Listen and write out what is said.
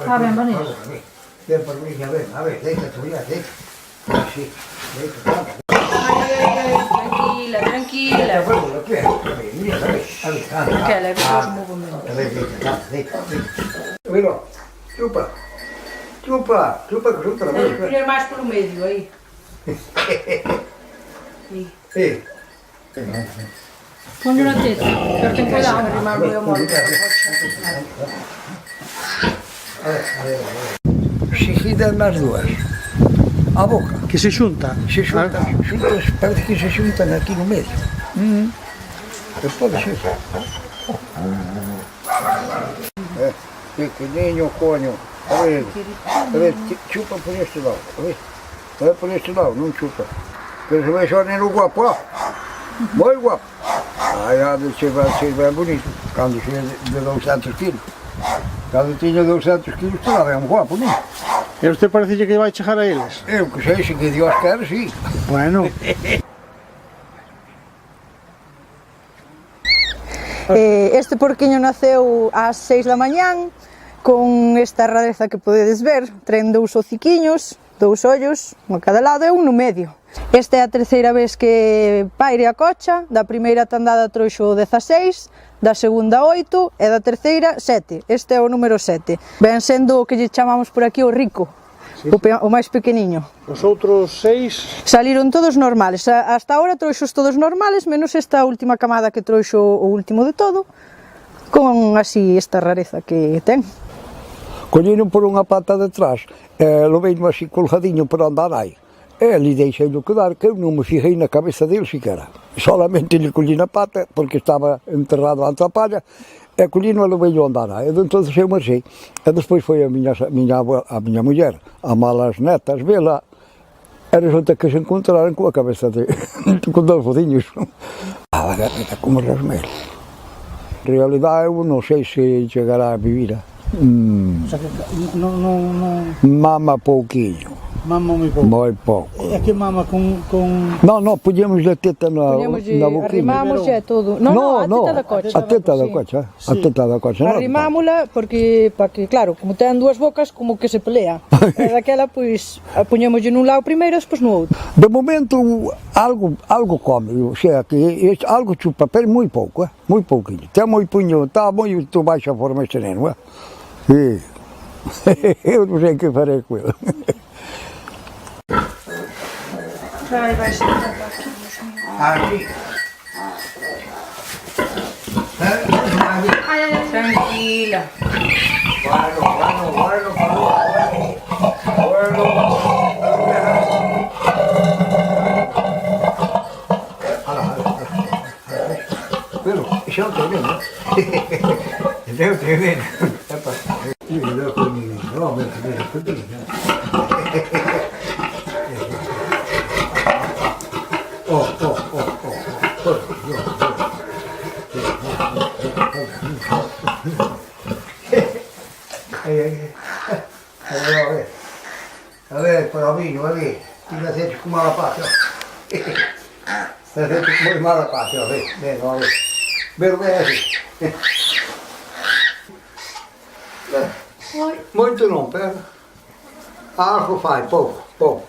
Va ben bonito. Ven por mí, a ver, deita tu ya, deita. Así, deita, Tranquila, tranquila. Que leve os movimentos. A ver, deita. Mira, chupa, que chupa la Tens que mano. poñer máis polo medio, aí. Sí. Ponlo na teta, pero ten cuidado, arrimar moi a mano. A ver. Seguidas nas dúas. A boca. Que se xunta. Se xuntan, parece que se xuntan aquí no medio. Que pode ser. Pequeniño, coño. A ver, chupa por este lado. A ver por este lado, non chupa. Pero se vai xo neno guapo, ó. Moi guapo. Ai, ha de ser ben bonito. Cando xe de 200 kilos. Cando tiño 200 kilos, estaba ben guapo, non? E a usted parece que vai chegar a eles? Eu que sei, se que Dios quer, sí. Bueno. Este porquiño naceu ás 6 da mañán con esta rareza que podedes ver. Traen dous hociquiños, dous ollos, un a cada lado e un no medio. Esta é a terceira vez que paire a cocha. Da primeira tandada trouxo 16, da segunda 8 e da terceira 7. Este é o número 7. Ven sendo o que lle chamamos por aquí o rico, o máis pequeniño. Os outros 6... Saliron todos normales. Hasta ahora trouxos todos normales, menos esta última camada que trouxo o último de todo, con así esta rareza que ten. Colleron por unha pata detrás, lo veino así colgadinho por andar aí. E ali deixei-lo quedar, que eu non me fijei na cabeza dele siquera. Solamente lhe colli na pata, porque estaba enterrado ante a palla, e collino e lo veio andar aí. Entón eu marchei. E despois foi a miña muller, a malas netas, vela, e resulta que se encontraron coa cabeza de... con dos fodiños. A garreta como rasmel. En realidade eu non sei se chegará a vivir. O sea que non... Mama pouquiño. Mama moi pouco. Moi pouco. É que mama con... Non, poñemos a teta na boquinha. Arrimamos e todo. A teta da cocha. A teta da cocha. A teta da cocha. Arrimámola porque, para que, claro, como ten dúas bocas, como que se pelea. E daquela, pois, poñémoslle nun lado primeiro e despois no outro. De momento, algo come, o sea, que algo chupa, pero moi pouco, moi pouquinho. Ten moi puño, está moi baixa forma este neno, Sí. Eu non sei que farei con ele. Vai sentar aquí, Aquí. tranquila. Pero, xa o te ven, non? Xa o te ven. A ver, palominho, ali. Ti nacete con mala pata. Nacete con moi mala pata, a ver. Ver, así. Moito non, pero algo fai, pouco.